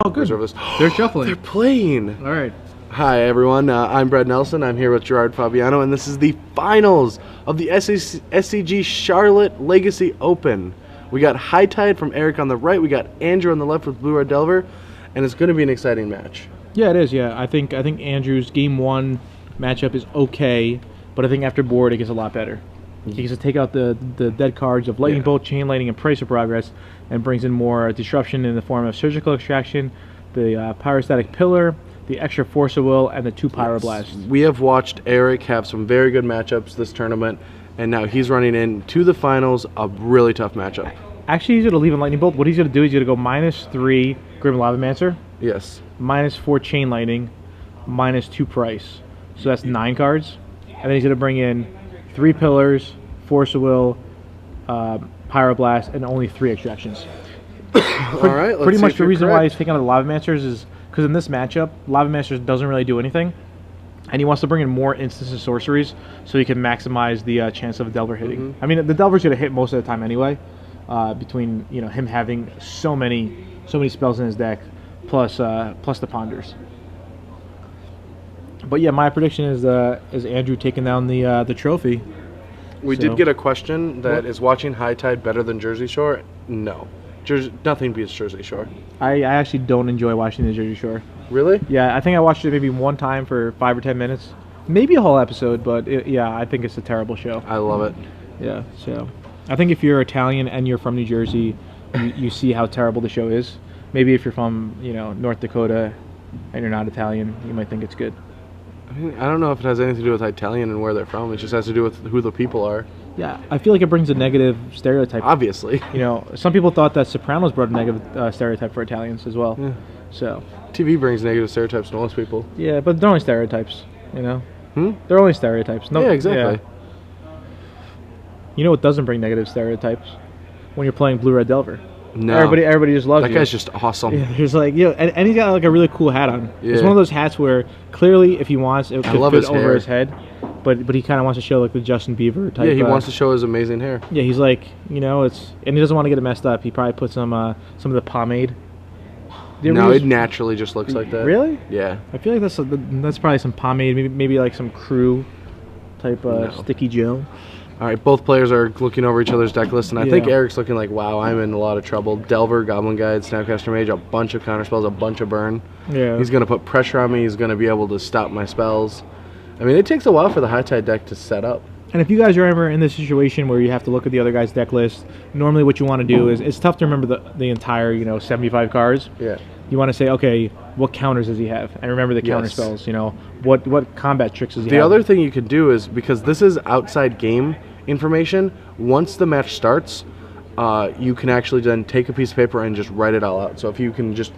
Oh, good. Reserve this. They're shuffling. They're playing. All right. Hi, everyone. I'm Brett Nelson. I'm here with Gerard Fabiano, and this is the finals of the SCG Charlotte Legacy Open. We got High Tide from Eric on the right. We got Andrew on the left with Blue Red Delver, and it's going to be an exciting match. Yeah, it is. Yeah, I think Andrew's game one matchup is okay, but I think after board it gets a lot better. He gets to take out the dead cards of Lightning Bolt, Chain Lightning, and Price of Progress, and brings in more disruption in the form of Surgical Extraction, the Pyrostatic Pillar, the extra Force of Will, and the 2 Pyroblast. We have watched Eric have some very good matchups this tournament, and now he's running into the finals, a really tough matchup. Actually, he's going to leave in Lightning Bolt. What he's going to do is he's going to go -3 Grim Lavamancer, Yes. -4 Chain Lightning, -2 Price. So that's 9 cards. And then he's going to bring in 3 Pillars, Force of Will, Pyroblast, and only 3 Extractions. All right, let's Pretty see much if the you're reason why correct. he's taking out the Lavamancers is because in this matchup, Lavamancers doesn't really do anything. And he wants to bring in more instants and sorceries so he can maximize the chance of a Delver hitting. I mean, the Delver's going to hit most of the time anyway, between him having so many spells in his deck, plus the Ponders. But yeah, my prediction is Andrew taking down the trophy. We So- did get a question that What? is watching High Tide better than Jersey Shore? No. Nothing beats Jersey Shore. I actually don't enjoy watching the Jersey Shore. Really? Yeah, I think I watched it maybe one time for 5 or 10 minutes, maybe a whole episode. But yeah, I think it's a terrible show. I love it. Yeah, so I think if you're Italian and you're from New Jersey, you see how terrible the show is. Maybe if you're from North Dakota and you're not Italian, you might think it's good. I mean, I don't know if it has anything to do with Italian and where they're from. It just has to do with who the people are. Yeah, I feel like it brings a negative stereotype. Obviously. Some people thought that Sopranos brought a negative stereotype for Italians as well. Yeah. So TV brings negative stereotypes to most people. yeah, but they're only stereotypes. Hmm? They're only stereotypes. No, Yeah, exactly. You know what doesn't bring negative stereotypes? When you're playing Blue Red Delver. No. Everybody just loves That you. guy's just awesome. Yeah, he's like, and he's got like a really cool hat on. It's Yeah. one of those hats where clearly, if he wants, it could love fit his over hair. his head, but he kind of wants to show like the Justin Bieber type. Yeah, he wants to show his amazing hair. Yeah, he's like, and he doesn't want to get it messed up. He probably put some of the pomade. Do you ever No, use- it naturally just looks like that. Really? Yeah. I feel like that's probably some pomade, maybe like some crew type No. sticky gel. All right, both players are looking over each other's deck list, and I think Yeah. Eric's looking like, wow, I'm in a lot of trouble. Delver, Goblin Guide, Snapcaster Mage, a bunch of counterspells, a bunch of burn. Yeah. He's going to put pressure on me. He's going to be able to stop my spells. I mean, it takes a while for the High Tide deck to set up. And if you guys are ever in this situation where you have to look at the other guy's deck list, normally what you want to do is, it's tough to remember the entire 75 cards. Yeah. You want to say, okay, what counters does he have? And remember the counter Yes. spells. What combat tricks does he The have? other thing you can do is, because this is outside game information, once the match starts, you can actually then take a piece of paper and just write it all out. So if you can just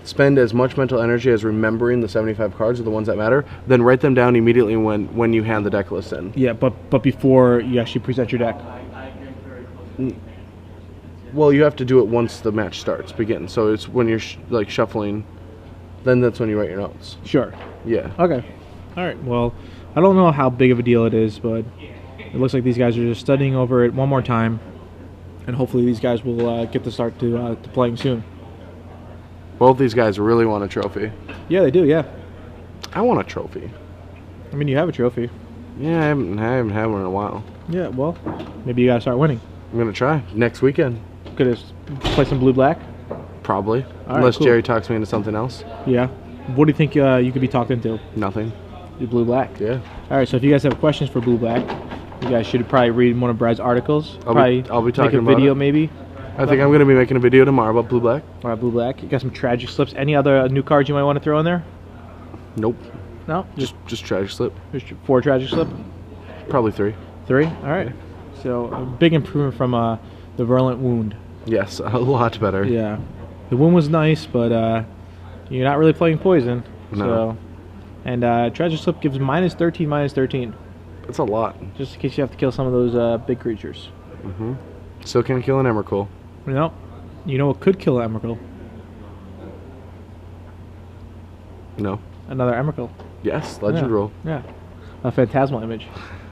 spend as much mental energy as remembering the 75 cards are the ones that matter, then write them down immediately when you hand the deck list in. Yeah, but before you actually present your deck. Well, you have to do it once the match begins. So it's when you're shuffling, then that's when you write your notes. Sure. Yeah. Okay. All right. Well, I don't know how big of a deal it is, but it looks like these guys are just studying over it one more time, and hopefully these guys will get to start to playing soon. Both these guys really want a trophy. Yeah, they do. Yeah. I want a trophy. I mean, you have a trophy. Yeah, I haven't had one in a while. Yeah. Well, maybe you gotta start winning. I'm gonna try next weekend. Could play some blue black. Probably. All right, Unless cool. Jerry talks me into something else. Yeah. What do you think you could be talked into? Nothing. The blue black. Yeah. All right. So if you guys have questions for blue black, you guys should probably read one of Brad's articles. I'll be Make talking a about video it. maybe. I think I'm going to be making a video tomorrow about Blue Black. All right, blue black. You got some tragic slips. Any other new cards you might want to throw in there? Nope. No. Just tragic slip. Just 4 tragic slip. Probably 3. 3. All right. So a big improvement from the virulent wound. Yes, a lot better. Yeah. The wound was nice, but you're not really playing poison. No. So, and tragic slip gives -13, -13. It's a lot. Just in case you have to kill some of those big creatures. Still can't kill an Emrakul. No. You know what could kill Emrakul? No. Another Emrakul. Yes, Legend Yeah. Rule. Yeah. A Phantasmal Image.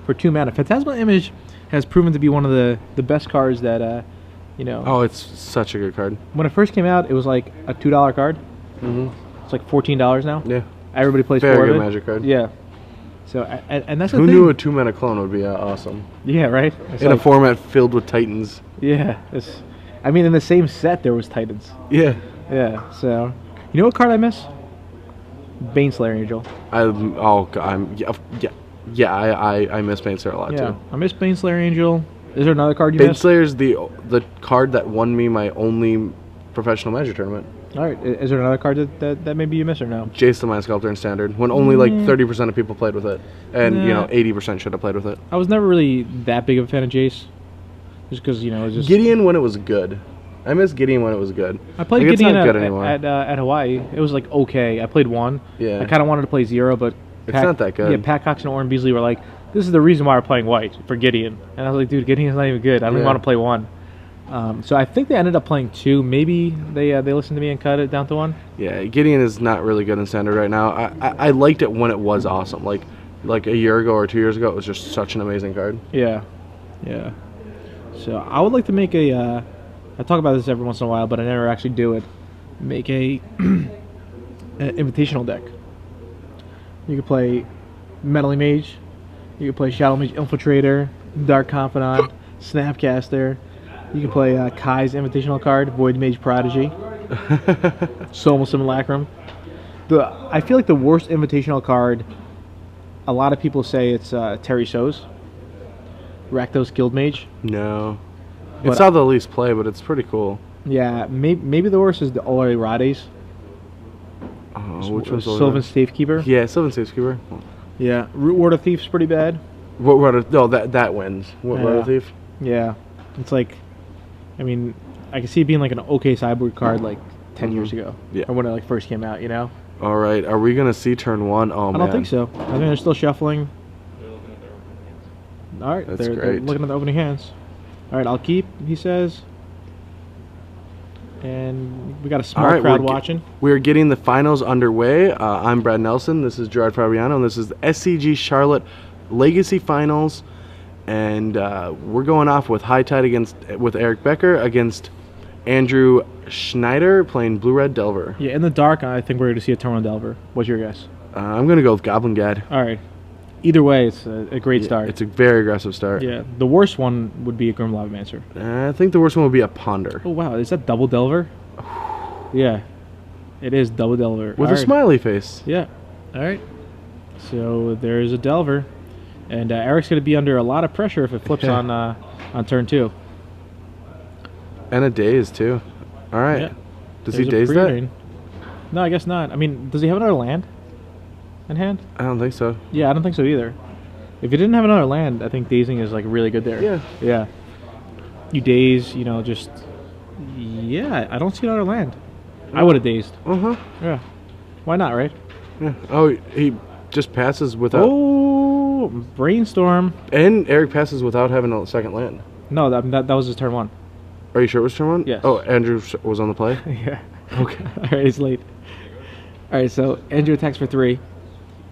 For 2 mana. Phantasmal Image has proven to be one of the best cards that, Oh, it's such a good card. when it first came out, it was like a $2 card. It's like $14 now. Yeah. Everybody plays Very 4 of good it. Magic card. Yeah. So and that's the Who thing. knew a 2-mana clone would be awesome? Yeah, right. It's In a like, format filled with Titans. yeah. I mean, in the same set there was Titans. Yeah. Yeah. So, you know what card I miss? Baneslayer Angel. I miss Baneslayer a lot Yeah. too. I miss Baneslayer Angel. Is there another card you miss? Baneslayer's the card that won me my only professional Magic tournament. All right. Is there another card that maybe you miss or no? Jace the Mind Sculptor in Standard, when only like 30% of people played with it, and 80% should have played with it. I was never really that big of a fan of Jace, just because it was just Gideon when it was good. I miss Gideon when it was good. I played Like, Gideon it's not good anymore. at Hawaii. It was like okay. I played 1. Yeah. I kind of wanted to play 0, but It's not that good. Yeah, Pat Cox and Oren Beasley were like, "This is the reason why we're playing white for Gideon." And I was like, "Dude, Gideon's not even good. I don't even Yeah. want to play 1." So I think they ended up playing 2. Maybe they listened to me and cut it down to 1. Yeah, Gideon is not really good in Standard right now. I liked it when it was awesome. Like a year ago or 2 years ago, it was just such an amazing card. Yeah, yeah. So I would like to make a. I talk about this every once in a while, but I never actually do it. Make a an invitational deck. You could play Meddling Mage. You could play Shadow Mage Infiltrator, Dark Confidant, Snapcaster. You can play Kai's Invitational card, Void Mage Prodigy, Somal Simulacrum. I feel like the worst Invitational card, a lot of people say it's Terry So's, Rakdos Guild Mage. No. But It's not the least play, but it's pretty cool. Yeah, maybe the worst is the Olari Rades. Oh, which one's Sylvan Safekeeper. Yeah, Sylvan Safekeeper. Yeah, Root Ward of Thief's pretty bad. What? No, that wins. What? Yeah. Thief? Yeah, it's like, I mean, I can see it being like an okay sideboard card like 10 years ago. Yeah. Or when it like first came out, All right, are we gonna see turn 1? Oh man. I don't think so. I think they're still shuffling. All right, That's they're great. looking at the opening hands. All right, I'll keep, he says. And we got a small All right, crowd watching. We're getting the finals underway. I'm Brad Nelson. This is Gerard Fabiano, and this is the SCG Charlotte Legacy Finals. And we're going off with High Tide with Eric Becker against Andrew Schnider playing Blue Red Delver. Yeah, in the dark, I think we're going to see a turn on Delver. What's your guess? I'm going to go with Goblin Gad. All right. Either way, it's a great start. It's a very aggressive start. Yeah, the worst one would be a Grim Lavamancer. I think the worst one would be a Ponder. Oh, wow. Is that double Delver? Yeah. It is double Delver. With All a right. smiley face. Yeah. All right. So there's a Delver. And Eric's going to be under a lot of pressure if it flips on turn 2. And a Daze, too. All right. Yeah. Does There's he a Daze that? pre-drain. No, I guess not. I mean, does he have another land in hand? I don't think so. Yeah, I don't think so either. If he didn't have another land, I think dazing is like really good there. Yeah. Yeah. You daze, just... Yeah, I don't see another land. I would have dazed. Uh-huh. Yeah. Why not, right? Yeah. Oh, he just passes without... Oh, Brainstorm. And Eric passes without having a second land. No, that was his turn 1. Are you sure it was turn 1? Yes. Oh, Andrew was on the play? Yeah. Okay. All right, it's late. All right, so Andrew attacks for 3.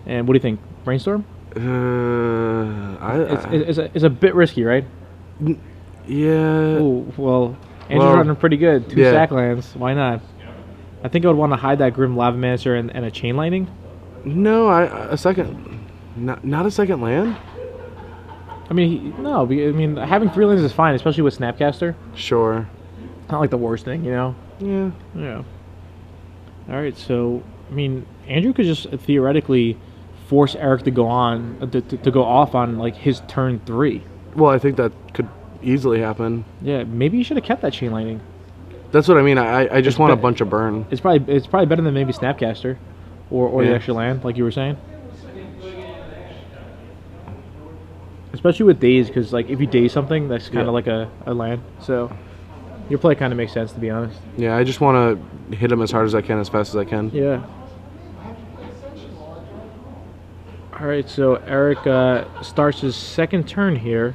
And what do you think? Brainstorm? It's a bit risky, right? Yeah. Oh, well, Andrew's running pretty good. 2 sack lands. Why not? I think I would want to hide that Grim Lavamancer and a Chain Lightning. No, a second... Not a second land? I mean, having 3 lands is fine, especially with Snapcaster. Sure. Not like the worst thing, Yeah. Yeah. All right, so Andrew could just theoretically force Eric to go on to go off on like his turn 3. Well, I think that could easily happen. Yeah, maybe you should have kept that Chain Lightning. That's what I mean. I just want a bunch of burn. It's probably better than maybe Snapcaster, or the extra land, like you were saying. Especially with Daze, because like if you daze something, that's kind of like a land. So your play kind of makes sense, to be honest. Yeah, I just want to hit him as hard as I can, as fast as I can. Yeah. All right, so Eric starts his second turn here.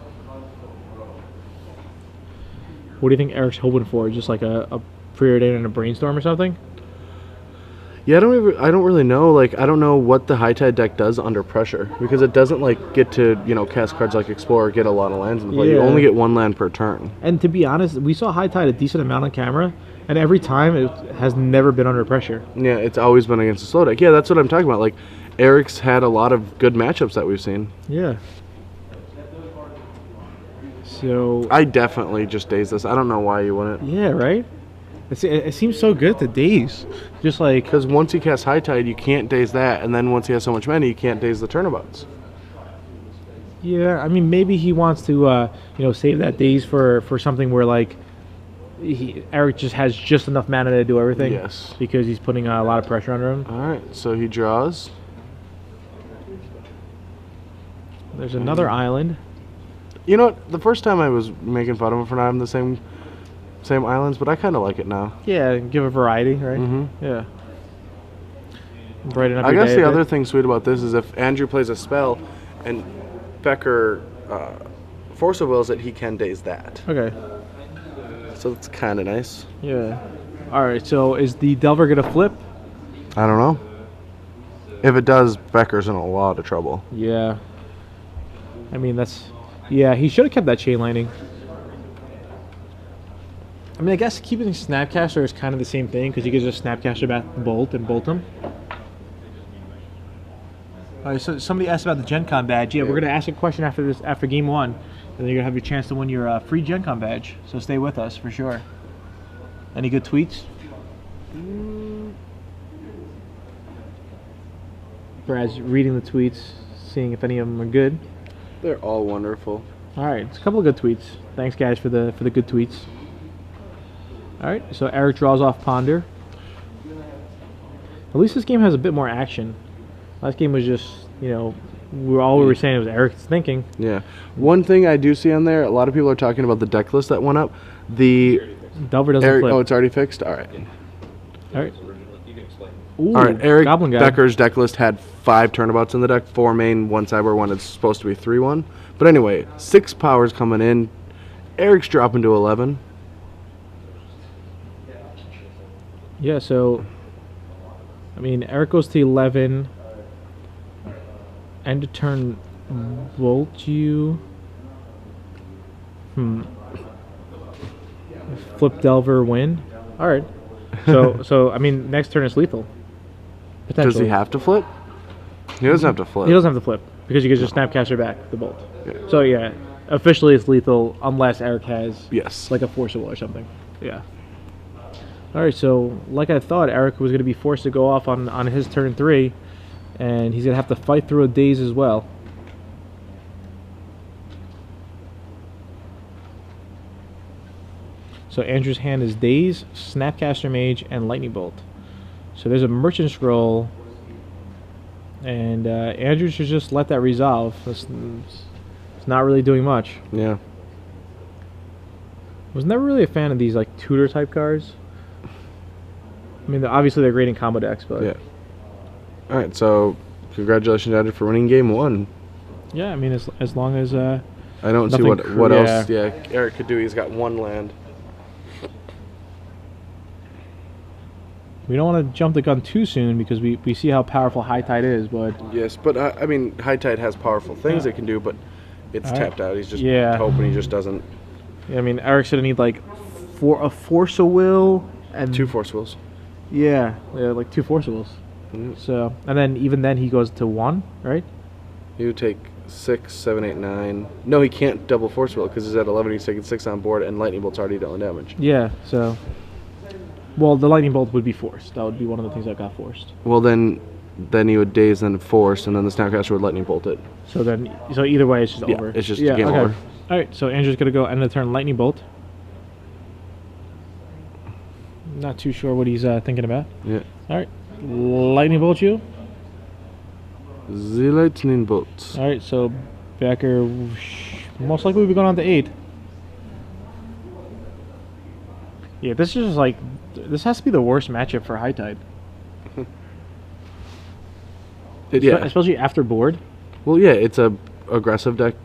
What do you think Eric's hoping for? Just like a preordain and a brainstorm or something? Yeah, I don't really know. Like, I don't know what the High Tide deck does under pressure, because it doesn't like get to cast cards like Explorer, get a lot of lands in play. You Yeah. only get 1 land per turn. And to be honest, we saw High Tide a decent amount on camera, And every time it has never been under pressure. Yeah, it's always been against a slow deck. Yeah, that's what I'm talking about. Like, Eric's had a lot of good matchups that we've seen. Yeah. So I definitely just daze this. I don't know why you wouldn't. yeah, right. It seems so good to daze, just like Because once he casts High Tide, you can't daze that, and then once he has so much mana, you can't daze the turnabouts. yeah. I mean, maybe he wants to save that daze for something where like Eric just has just enough mana to do everything. Yes. Because he's putting a lot of pressure under him. All right, so he draws. There's another island. You know what? The first time I was making fun of him for not having the same islands, but I kind of like it now. Yeah, give a variety, right? Mm-hmm. Yeah. Brighten up I your guess day the a other bit. thing sweet about this is if Andrew plays a spell and Becker Force of Wills it, he can daze that. Okay. So that's kind of nice. Yeah. All right. So is the Delver gonna flip? I don't know. If it does, Becker's in a lot of trouble. Yeah. I mean yeah. He should have kept that chain lightning. I mean, I guess keeping Snapcaster is kind of the same thing because you can just Snapcaster back the bolt and bolt him. All right, so somebody asked about the Gen Con badge. Yeah, we're going to ask a question after game one, and then you're going to have your chance to win your free Gen Con badge. So stay with us for sure. Any good tweets? Brad's reading the tweets, seeing if any of them are good. They're all wonderful. All right, it's a couple of good tweets. Thanks, guys, for the good tweets. All right, so Eric draws off Ponder. At least this game has a bit more action. Last game was just, we were saying it was Eric's thinking. Yeah. One thing I do see on there, a lot of people are talking about the deck list that went up. The Delver doesn't flip. Oh, it's already fixed? All right. All right. Ooh, All right, Eric Goblin Guy. Becker's deck list had 5 turnabouts in the deck, 4 main, 1 cyber, 1 it's supposed to be 3-1. But anyway, 6 powers coming in. Eric's dropping to 11. Yeah, so, I mean, Eric goes to 11. End of turn, Volt you. Flip Delver, win. All right. So I mean, next turn is lethal. Does he have to flip? He doesn't have to flip. He doesn't have to flip because you can just Snapcaster back the bolt. Yeah. So yeah, officially it's lethal unless Eric has Yes. like a Force of Will or something. Yeah. All right. So like I thought, Eric was going to be forced to go off on his turn 3, and he's going to have to fight through a daze as well. So Andrew's hand is Daze, Snapcaster Mage, and Lightning Bolt. So there's a Merchant Scroll, and Andrew should just let that resolve. It's not really doing much. Yeah. Was never really a fan of these like tutor type cards. I mean, obviously they're great in combo decks, but Yeah. All right, so congratulations, Andrew, for winning game 1. yeah, I mean, as long as I don't see nothing what yeah. else Eric could do. He's got 1 land. we don't want to jump the gun too soon because we see how powerful High Tide is, but Yes, but I mean, High Tide has powerful things Yeah. it can do, but it's All right. tapped out. He's just Yeah. hoping he just doesn't. I mean, Eric's gonna need like a Force of Will and 2 Force Wills. yeah, like 2 Force of Wills. Mhm. So and then even then he goes to 1, right? He would take 6, 7, 8, 9. No, he can't double Force Will because he's at 11. He's taking 6 on board, and Lightning Bolt's already dealing damage. Yeah. So, well, the Lightning Bolt would be forced. That would be one of the things that got forced. Well, then he would daze and force, and then the Snapcaster would Lightning Bolt it. So either way, it's just Yeah, over. it's just game okay. over. All right. So Andrew's gonna go end of the turn Lightning Bolt. Not too sure what he's thinking about. Yeah. All right. Lightning Bolt you. The Lightning Bolt. All right. So Becker most likely will be going on to 8. Yeah, this is just like this has to be the worst matchup for High Tide. Yeah. Especially after board. Well, yeah, it's a aggressive deck.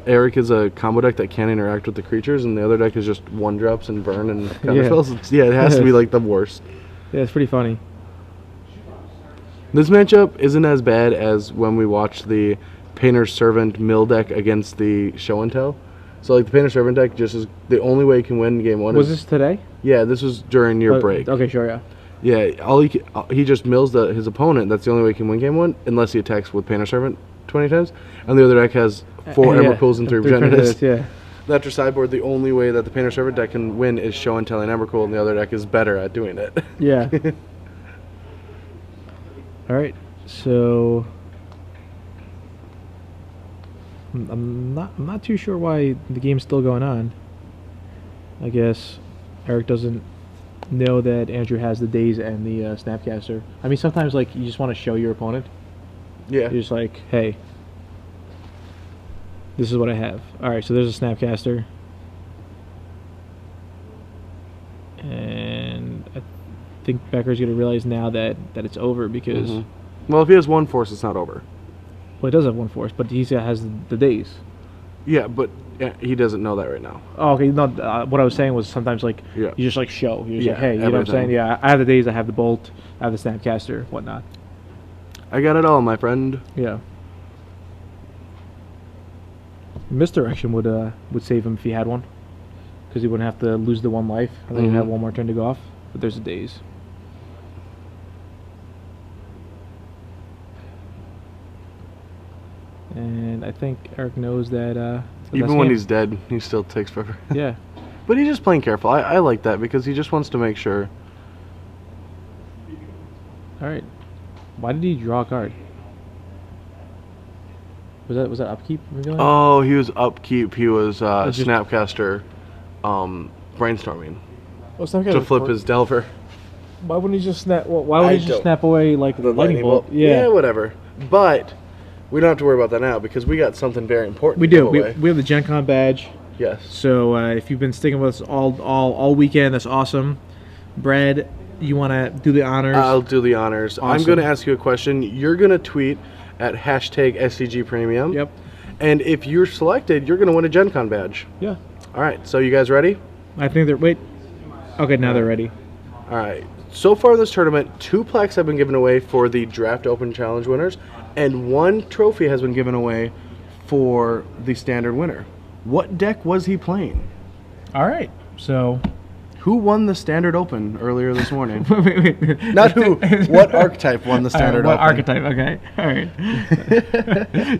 Eric is a combo deck that can't interact with the creatures, and the other deck is just 1-drops and burn and counterspells. Yeah. It has to be like the worst. Yeah, it's pretty funny. This matchup isn't as bad as when we watched the Painter's Servant mill deck against the Show and Tell. So like the Painter Servant deck just is the only way you can win game one. Was this today? Yeah, this was during your break. Okay, sure, yeah. Yeah, he just mills his opponent. That's the only way he can win game one, unless he attacks with Painter Servant 20 times. And the other deck has 4 Embercools and 3 Regeneratives. Yeah. After sideboard, the only way that the Painter Servant deck can win is show and tell an Embercool, and the other deck is better at doing it. Yeah. All right, so I'm not too sure why the game's still going on. I guess Eric doesn't know that Andrew has the days and the Snapcaster. I mean, sometimes like you just want to show your opponent. Yeah. You're just like, hey, this is what I have. All right, so there's a Snapcaster, and I think Becker's gonna realize now that it's over because. Well, if he has 1 force, it's not over. Well, he does have 1 force, but he has the days. Yeah, but he doesn't know that right now. Oh, okay. No, what I was saying was sometimes like you just like show. You're just like, hey, you know what I'm saying? Yeah, I have the days. I have the bolt. I have the Snapcaster, whatnot. I got it all, my friend. Yeah. Misdirection would save him if he had one, because he wouldn't have to lose the 1 life, and then he'd have 1 more turn to go off. But there's the days. And I think Eric knows that. Even when he's dead, he still takes forever. Yeah. But he's just playing careful. I like that because he just wants to make sure. All right. Why did he draw a card? Was that upkeep? Oh, he was upkeep. He was Snapcaster, brainstorming to flip his Delver. Why wouldn't he just snap? Why would he just snap away like the lightning bolt? Yeah, whatever. But we don't have to worry about that now because we got something very important. We do. We have the Gen Con badge. Yes. So if you've been sticking with us all weekend, that's awesome. Brad, you want to do the honors? I'll do the honors. Awesome. I'm going to ask you a question. You're going to tweet at #SCG Premium. Yep. And if you're selected, you're going to win a Gen Con badge. Yeah. All right. So you guys ready? I think they're... Wait. Okay, now they're ready. All right. So far in this tournament, 2 plaques have been given away for the Draft Open Challenge winners, and 1 trophy has been given away for the standard winner. What deck was he playing? All right. So... Who won the Standard Open earlier this morning? wait. Not who. What archetype won the Standard Open? What archetype? Okay. All right.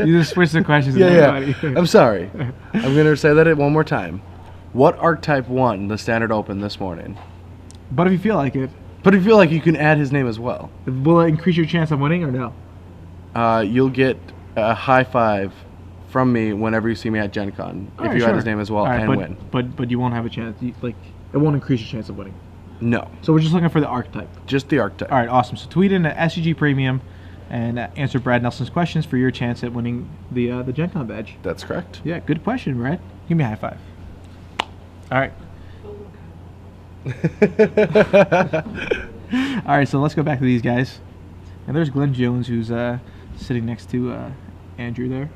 You just switched the questions. Yeah. I'm sorry. I'm going to say that one more time. What archetype won the Standard Open this morning? But if you feel like it. But if you feel like you can add his name as well. Will it increase your chance of winning or no? You'll get a high five from me whenever you see me at Gen Con if you add his name as well and win. But you won't have a chance. It won't increase your chance of winning. No. So we're just looking for the archetype. Just the archetype. All right, awesome. So tweet in at SCG Premium and answer Brad Nelson's questions for your chance at winning the Gen Con badge. That's correct. Yeah, good question, Brad. Give me a high five. All right. All right, so let's go back to these guys. And there's Glenn Jones, who's sitting next to Andrew there.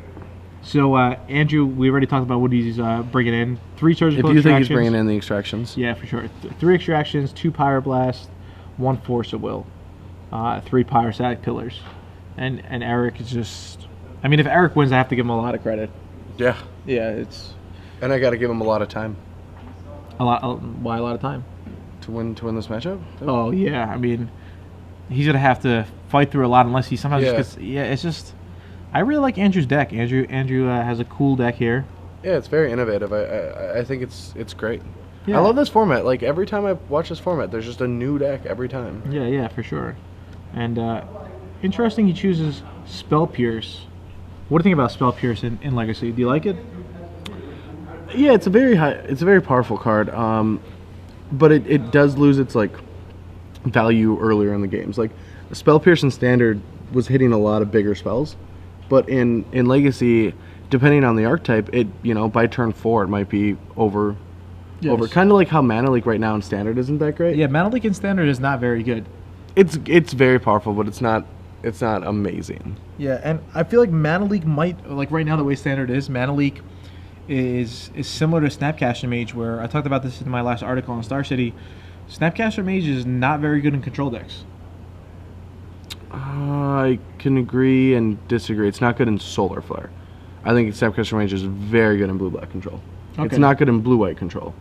So, Andrew, we already talked about what he's bringing in. 3 surgical extractions. If you think he's bringing extractions. in the extractions. Yeah, for sure. 3 extractions, 2 Pyroblast, 1 Force of Will, 3 Pyrostatic Pillars. And Eric is just... I mean, if Eric wins, I have to give him a lot of credit. Yeah. Yeah, it's... And I got to give him a lot of time. Why a lot of time? To win this matchup? Oh, yeah. I mean, he's going to have to fight through a lot unless he somehow just gets... Yeah, it's just... I really like Andrew's deck. Andrew has a cool deck here. Yeah, it's very innovative. I think it's great. Yeah. I love this format. Like, every time I watch this format, there's just a new deck every time. Yeah, for sure. And interesting he chooses Spell Pierce. What do you think about Spell Pierce in Legacy? Do you like it? Yeah, it's a very powerful card. But it does lose its like value earlier in the games. Like Spell Pierce in Standard was hitting a lot of bigger spells. But in Legacy, depending on the archetype, it by turn 4 it might be over. Yes. Kind of like how Mana Leak right now in Standard isn't that great. Yeah, Mana Leak in Standard is not very good. It's very powerful, but it's not amazing. Yeah, and I feel like Mana Leak might, like right now the way Standard is, Mana Leak is similar to Snapcaster Mage, where I talked about this in my last article on Star City. Snapcaster Mage is not very good in control decks. I can agree and disagree. It's not good in Solar Flare. I think Snapcaster Mage is very good in blue-black control. Okay. It's not good in blue-white control.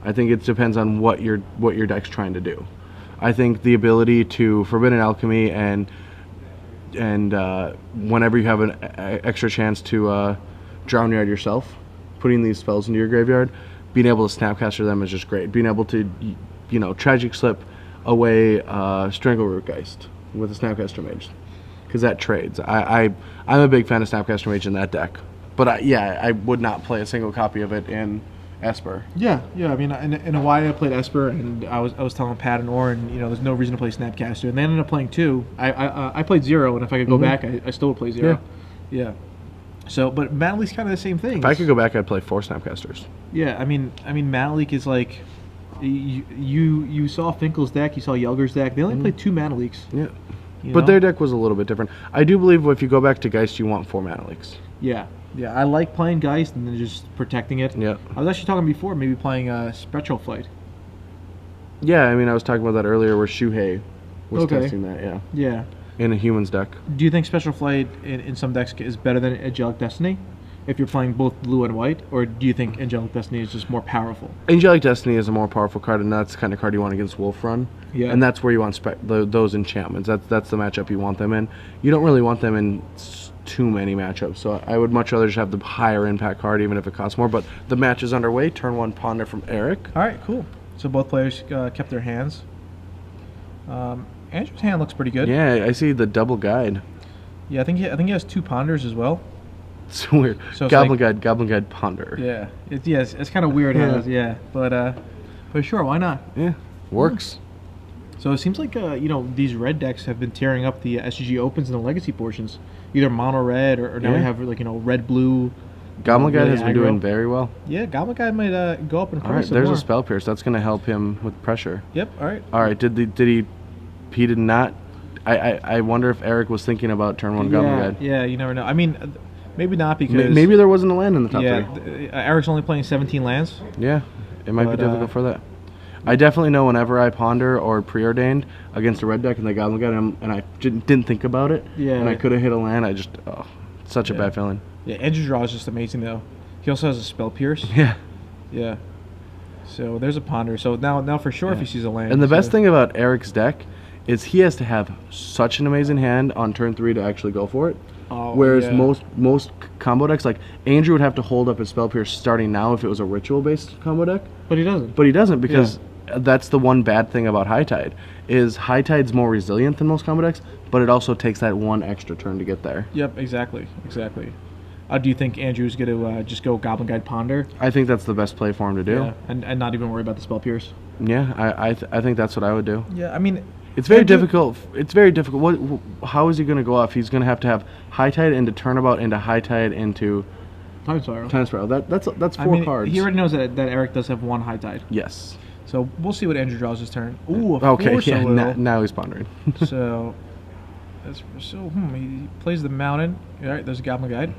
I think it depends on what your deck's trying to do. I think the ability to Forbidden Alchemy and whenever you have an extra chance to drown yard yourself, putting these spells into your graveyard, being able to Snapcaster them is just great. Being able to, Tragic Slip away Strangleroot Geist with a Snapcaster Mage, because that trades. I'm a big fan of Snapcaster Mage in that deck, but I would not play a single copy of it in Esper. Yeah. I mean, in Hawaii I played Esper, and I was telling Pat and Oren, there's no reason to play Snapcaster, and they ended up playing 2. I played 0, and if I could go back, I still would play 0. Yeah. So, but Mana Leak's kind of the same thing. If I could go back, I'd play 4 Snapcasters. Yeah, I mean, Mana Leak is like, you saw Finkel's deck, you saw Yelger's deck. They only played 2 Mana Leaks. Yeah. But their deck was a little bit different. I do believe if you go back to Geist, you want 4 Mana Leaks. Yeah, I like playing Geist and then just protecting it. Yeah. I was actually talking before, maybe playing Spectral Flight. Yeah, I mean, I was talking about that earlier where Shuhei was testing that, yeah. Yeah. In a human's deck. Do you think Spectral Flight in some decks is better than Angelic Destiny? If you're playing both blue and white, or do you think Angelic Destiny is just more powerful? Angelic Destiny is a more powerful card, and that's the kind of card you want against Wolf Run. Yeah. And that's where you want those enchantments. That's the matchup you want them in. You don't really want them in too many matchups, so I would much rather just have the higher impact card, even if it costs more. But the match is underway. Turn 1 Ponder from Eric. All right, cool. So both players kept their hands. Andrew's hand looks pretty good. Yeah, I see the double guide. Yeah, I think he has 2 Ponders as well. It's weird. So it's Goblin Guide, Ponder. Yeah, it's kind of weird. But sure, why not? Yeah, works. So it seems like these red decks have been tearing up the SGG Opens and the Legacy portions, either mono red or now we have red blue. Goblin Guide really has been doing very well. Yeah, Goblin Guide might go up in price. All right, some there's more. a Spell Pierce. That's going to help him with pressure. Yep. All right. All right. He did not. I wonder if Eric was thinking about turn 1 Goblin Guide. Yeah, you never know. I mean, maybe not because maybe there wasn't a land in the top 3. Eric's only playing 17 lands. Yeah, it might be difficult for that. I definitely know whenever I ponder or preordained against a red deck and the Goblin Guide, and I didn't think about it, and I could have hit a land, such a bad feeling. Yeah, Andrew's draw is just amazing though. He also has a Spell Pierce. Yeah. Yeah. So there's a Ponder. So now for sure if he sees a land. And the best thing about Eric's deck is he has to have such an amazing hand on turn 3 to actually go for it. Whereas most combo decks, like Andrew would have to hold up his Spell Pierce starting now if it was a ritual-based combo deck. But he doesn't. But he doesn't because that's the one bad thing about High Tide, is High Tide's more resilient than most combo decks, but it also takes that one extra turn to get there. Yep, exactly. Do you think Andrew's going to just go Goblin Guide Ponder? I think that's the best play for him to do. Yeah, and not even worry about the Spell Pierce. Yeah, I think that's what I would do. Yeah, I mean... It's very difficult. It's very difficult. How is he going to go off? He's going to have High Tide into Turnabout into High Tide into Time Spiral. That's 4 cards. He already knows that Eric does have 1 High Tide. Yes. So we'll see what Andrew draws his turn. Ooh, okay. Yeah. Now he's pondering. So he plays the Mountain. All right. There's a Goblin Guide.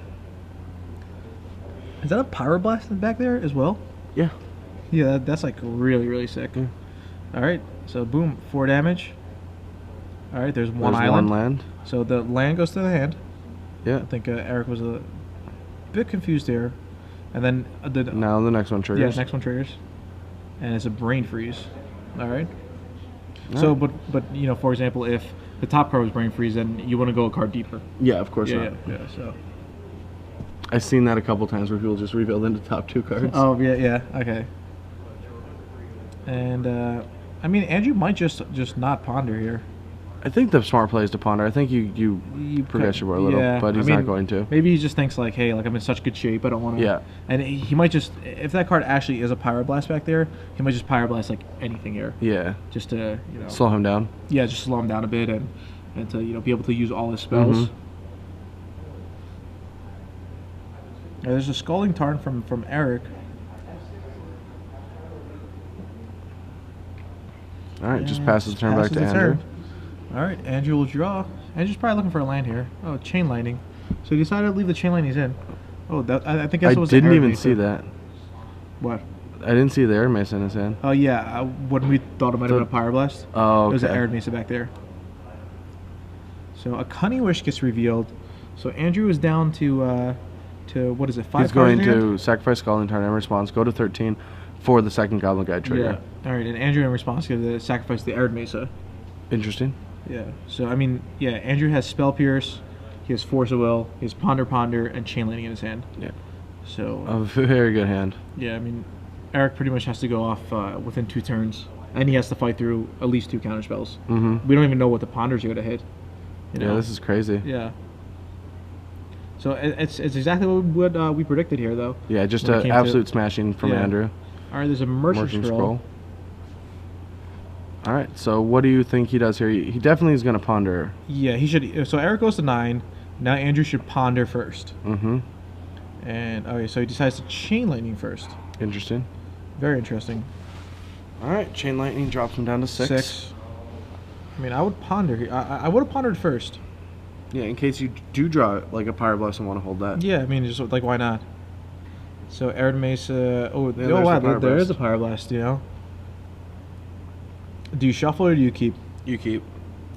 Is that a Pyroblast back there as well? Yeah. Yeah, that's like really, really sick. Yeah. All right. So boom, 4 damage. All right. There's one island. 1 land. So the land goes to the hand. Yeah. I think Eric was a bit confused there, and then now the next one triggers. Yeah, next one triggers, and it's a Brain Freeze. All right. So, but for example, if the top card was Brain Freeze, then you want to go a card deeper. Yeah, of course not. Yeah. So. I've seen that a couple times where people just rebuild into top 2 cards. Oh yeah, okay. And I mean, Andrew might just not ponder here. I think the smart play is to ponder. I think you progress your board a little, but he's not going to. Maybe he just thinks like, hey, like I'm in such good shape, I don't want to. Yeah. And he might just, if that card actually is a Pyroblast back there, he might just Pyroblast like anything here. Yeah. Just to slow him down. Yeah, just slow him down a bit and to be able to use all his spells. Mm-hmm. There's a Scalding Tarn from Eric. All right, just passes the turn back to Andrew. All right, Andrew will draw. Andrew's probably looking for a land here. Oh, Chain Lightning. So he decided to leave the Chain Lightning he's in. Oh, I think that's what was I didn't even see that. What? I didn't see the Air Mesa in his hand. Oh, yeah. When we thought it might have been a Pyroblast. Oh, okay. There's an Arid Mesa back there. So a Cunning Wish gets revealed. So Andrew is down to to, what is it, 5 He's cards going in hand? to sacrifice Scalding Tarn in response, go to 13 for the second Goblin Guide trigger. Yeah. All right, and Andrew in response going to sacrifice the Arid Mesa. Interesting. Yeah. So I mean, yeah, Andrew has Spell Pierce, he has Force of Will, he has Ponder, and Chain Lightning in his hand. Yeah. So A very good hand. yeah, I mean, Eric pretty much has to go off within 2 turns, and he has to fight through at least 2 counter spells. Mm-hmm. We don't even know what the Ponders are going to hit. You know? Yeah, this is crazy. Yeah. So it's exactly what we predicted here, though. Yeah, just when it an came absolute to- smashing from Yeah. Andrew. All right, there's a Merchant Scroll. All right, so what do you think he does here? He definitely is going to ponder. Yeah, he should. So Eric goes to 9. Now Andrew should Ponder first. Mm-hmm. And okay, so he decides to Chain Lightning first. Interesting. Very interesting. All right, Chain Lightning drops him down to 6. I mean, I would ponder. I would have pondered first. Yeah, in case you do draw like a Pyroblast and want to hold that. Yeah, I mean, just like why not? So Arid Mesa. Oh, there's wow, the there is Pyroblast. a Pyroblast. You know. Do you shuffle or do you keep? You keep.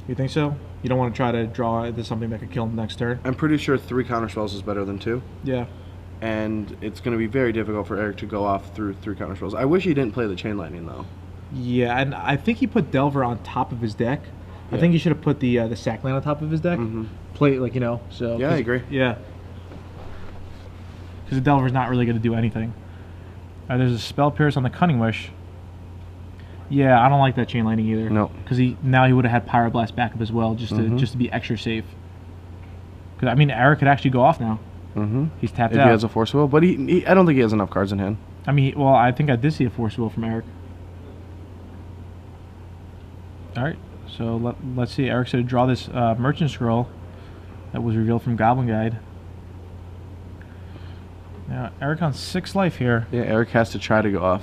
You think so? You don't want to try to draw into something that could kill him next turn. I'm pretty sure 3 counter spells is better than 2. Yeah. And it's going to be very difficult for Eric to go off through 3 counter spells. I wish he didn't play the Chain Lightning though. Yeah, and I think he put Delver on top of his deck. I Yeah. think he should have put the Sackland on top of his deck. Mhm. Play like so. Yeah, I agree. Yeah. Because the Delver's not really going to do anything. There's a Spell Pierce on the Cunning Wish. Yeah, I don't like that Chain Lightning either. No. Because he would have had Pyroblast backup as well, just to be extra safe. Because I mean, Eric could actually go off now. Mm-hmm. He's tapped If out. he has a Force Will, but I don't think he has enough cards in hand. I mean, well, I think I did see a Force Will from Eric. All right, so let's see. Eric's going to draw this Merchant Scroll that was revealed from Goblin Guide. Now, Eric on 6 life here. Yeah, Eric has to try to go off.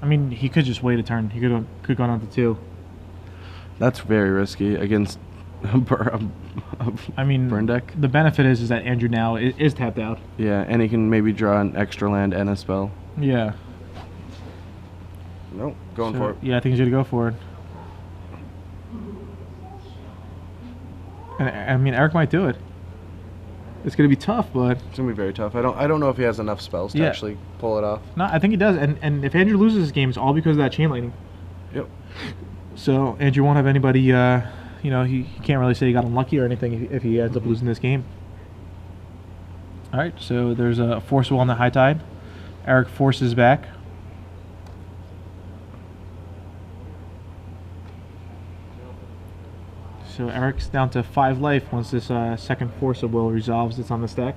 I mean, he could just wait a turn. He could go down to 2. That's very risky against I mean, burn deck. the benefit is that Andrew now is tapped out. Yeah, and he can maybe draw an extra land and a spell. Yeah. Nope, going So, for it. Yeah, I think he's going to go for it. And I mean, Eric might do it. It's going to be tough, but It's gonna be very tough. I don't know if he has enough spells to Yeah. actually pull it off. no, I think he does. And if Andrew loses this game, it's all because of that Chain Lightning. Yep. So Andrew won't have anybody. He can't really say he got unlucky or anything if he ends up losing this game. All right, so there's a Force Will on the High Tide. Eric forces back. So Eric's down to 5 life once this second Force of Will resolves. It's on the stack.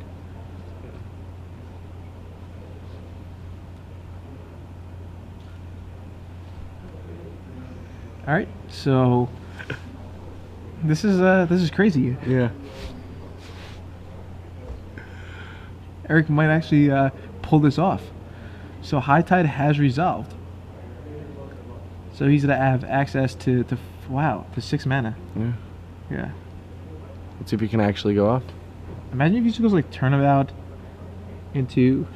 All right, so this is crazy. Yeah. Eric might actually pull this off. So High Tide has resolved. So he's gonna have access to 6 mana. Yeah. Yeah. Let's see if he can actually go off. Imagine if he just goes like Turnabout into.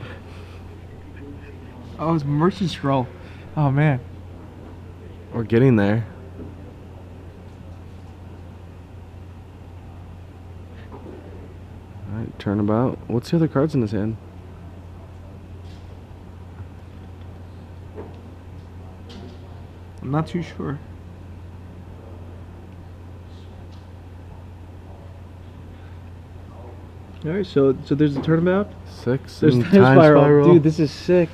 Oh, it's Merchant Scroll. Oh man. We're getting there. Alright, turnabout. What's the other cards in his hand? I'm not too sure. All right, so there's a Turnabout. 6 There's and Time Spiral. Dude, This this is sick.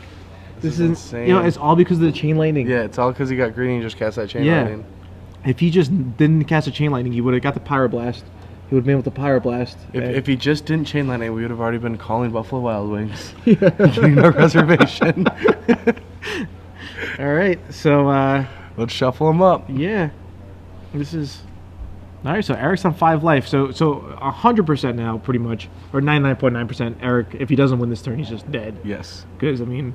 This is is insane. it's all because of the Chain Lightning. Yeah, it's all because he got greedy and just cast that Chain Yeah. Lightning. If he just didn't cast a Chain Lightning, he would have got the Pyroblast. He would have been able to Pyroblast. If he just didn't Chain Lightning, we would have already been calling Buffalo Wild Wings. Yeah. Getting our reservation. All right, so Let's shuffle him up. yeah, this is all right. So Eric's on 5 life. So 100% now, pretty much, or 99.9%. Eric, if he doesn't win this turn, he's just dead. Yes. Because I mean,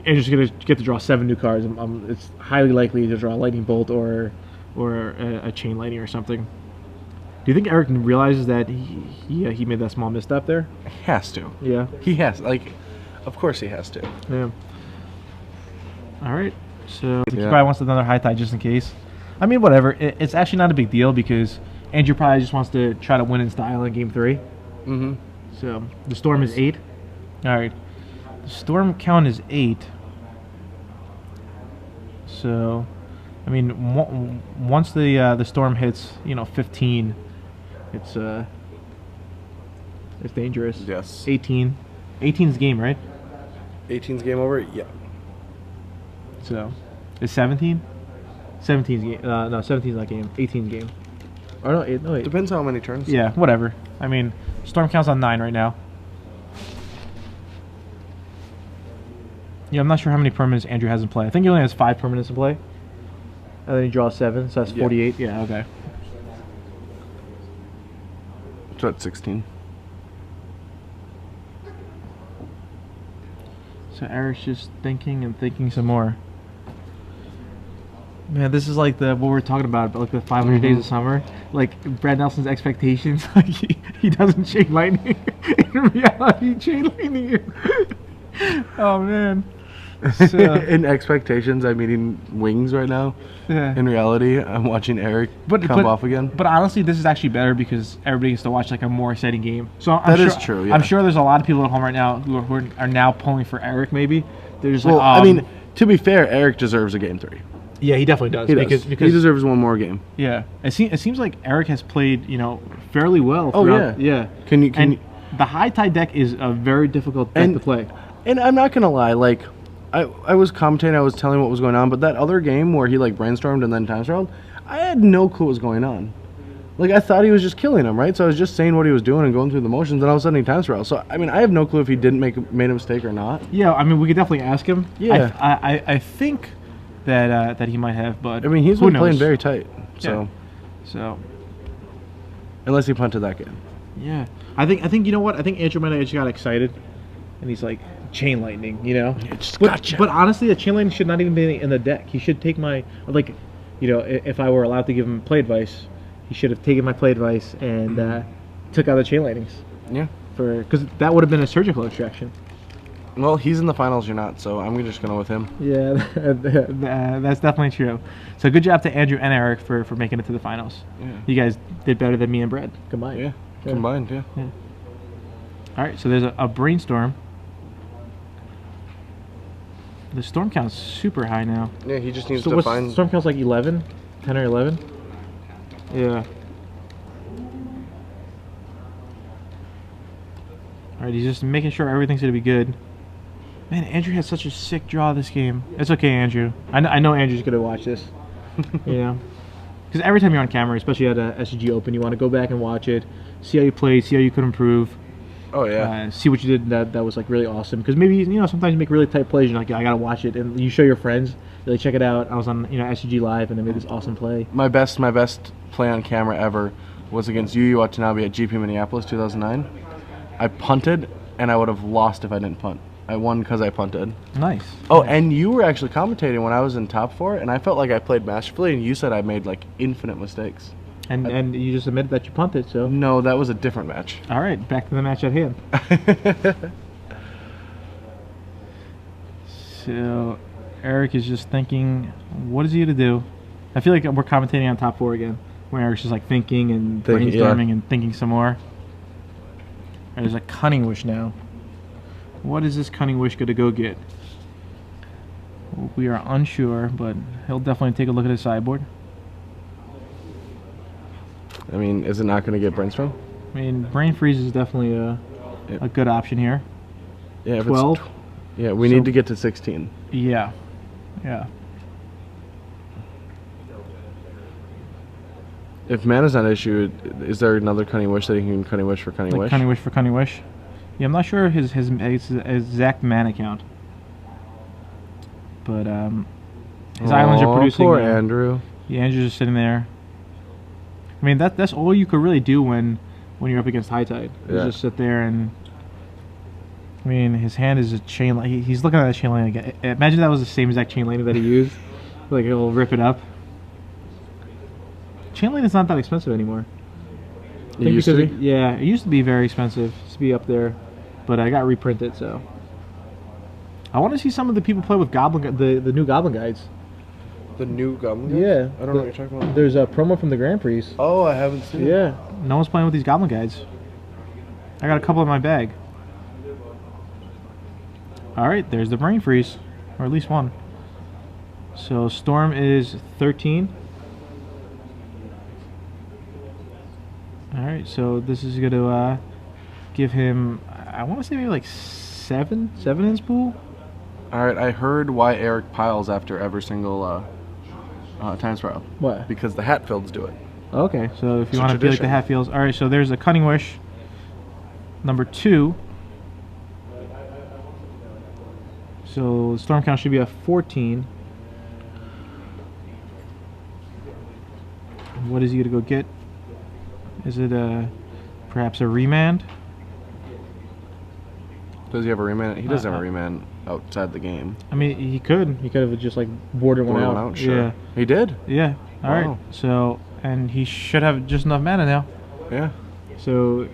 Andrew's gonna get to draw 7 new cards. It's highly likely to draw a Lightning Bolt or a Chain Lightning or something. Do you think Eric realizes that he made that small misstep there? He has to. Yeah. He has. Of course he has to. Yeah. All right. So he Yeah. probably wants another High Tide just in case. I mean, whatever. It's actually not a big deal because Andrew probably just wants to try to win in style in Game 3. Mm-hmm. So the storm is 8. All right. The storm count is 8. So, I mean, once the storm hits, 15, it's dangerous. Yes. 18. 18's game, right? 18's game over? Yeah. So, is 17? 17's game. No, 17's not game. 18's game. Or no, 8. No, 8. Depends how many turns. Yeah, whatever. I mean, storm count's on 9 right now. Yeah, I'm not sure how many permanents Andrew has in play. I think he only has 5 permanents in play. And then he draws 7, so that's 48. Yeah, okay. So that's 16. So Eric's just thinking and thinking some more. Man, this is like what we were talking about like the 500 days of summer. Like Brad Nelson's expectations. Like he doesn't chain lightning. In reality, chain lightning you. Oh man. So, in expectations, I'm eating wings right now. yeah. In reality, I'm watching Eric come off again. But honestly, this is actually better because everybody gets to watch like a more exciting game. So That is true. Yeah. I'm sure there's a lot of people at home right now who are now pulling for Eric. Maybe they're just like, I mean, to be fair, Eric deserves a game 3. yeah, he definitely does. He because he deserves one more game. yeah, it seems like Eric has played fairly well. Oh, Throughout, yeah. And the high tide deck is a very difficult deck to play. And I'm not gonna lie, like I was commentating, I was telling what was going on, but that other game where he like brainstormed and then time traveled, I had no clue what was going on. Like I thought he was just killing him, right? So I was just saying what he was doing and going through the motions, and all of a sudden he time traveled. So I mean, I have no clue if he didn't made a mistake or not. Yeah, I mean, we could definitely ask him. Yeah. I think that he might have, but I mean, he's who been playing knows? very tight. So So unless he punted that game. yeah, I think you know what? I think Andrew might have just got excited, and he's like chain lightning, Just But, gotcha. but honestly, the chain lightning should not even be in the deck. He should take my if I were allowed to give him play advice, he should have taken my play advice and took out the chain lightnings Yeah. because that would have been a surgical extraction. Well, he's in the finals, you're not, so I'm just going with him. Yeah, that's definitely true. So good job to Andrew and Eric for making it to the finals. Yeah. You guys did better than me and Brad combined. Yeah. Combined, yeah. All right, so there's a brainstorm. The storm count's super high now. Yeah, he just needs So to what's find. storm count's like 11, 10 or 11? Yeah. All right, he's just making sure everything's gonna be good. Man, Andrew had such a sick draw this game. It's okay, Andrew. I know Andrew's gonna watch this. Because every time you're on camera, especially at a SCG Open, you want to go back and watch it, see how you played, see how you could improve. Oh yeah. See what you did that was like really awesome. Because maybe sometimes you make really tight plays. You're like, I gotta watch it, and you show your friends. They like, check it out. I was on SCG Live, and I made this awesome play. My best play on camera ever was against Yu Yu Watanabe at GP Minneapolis 2009. I punted, and I would have lost if I didn't punt. I won because I punted. Nice. Oh, and you were actually commentating when I was in top 4, and I felt like I played masterfully, and you said I made like infinite mistakes. And you just admitted that you punted. So No, that was a different match. all right, back to the match at hand. So Eric is just thinking, what is he gonna do? I feel like we're commentating on top 4 again, where Eric's just like thinking and brainstorming and thinking some more. There's a cunning wish now. What is this cunning wish gonna go get? We are unsure, but he'll definitely take a look at his sideboard. I mean, is it not going to get brainstorm? I mean, brain freeze is definitely a good option here. Yeah, if 12. Yeah, we need to get to 16. Yeah. If mana's not an issue, is there another cunning wish that he can cunning wish for cunning wish? Cunning wish for cunning wish. Yeah, I'm not sure his exact mana count. But his islands are producing. Poor Andrew. Yeah, Andrew's just sitting there. I mean, that's all you could really do when you're up against high tide. Is just sit there and. I mean, his hand is a chain. He's looking at that chain lightning again. Imagine that was the same exact chain lightning that he used. Like he'll rip it up. Chain lightning is not that expensive anymore. It used to be? Yeah, it used to be very expensive. It used to be up there, but I got reprinted. So I want to see some of the people play with the new Goblin guides. The new Goblin guys? Yeah, I don't know what you're talking about. There's a promo from the Grand Prix. Oh, I haven't seen it. Yeah, no one's playing with these Goblin guides. I got a couple in my bag. All right, there's the brain freeze, or at least one. So Storm is 13. All right, so this is going to give him, I want to say maybe like 7 in spool. All right, I heard why Eric piles after every single time spiral. What? Because the Hatfields do it. Okay, so if It's you a want to be like the tradition. Hatfields. All right, so there's a Cunning Wish. Number 2. So Storm count should be a 14. What is he going to go get? Is it perhaps a remand? Does he have a remand? He doesn't have a remand outside the game. I mean, he could. He could have just like boarded one out. Sure. Yeah. He did? Yeah. All right. Wow. So, and he should have just enough mana now. Yeah. So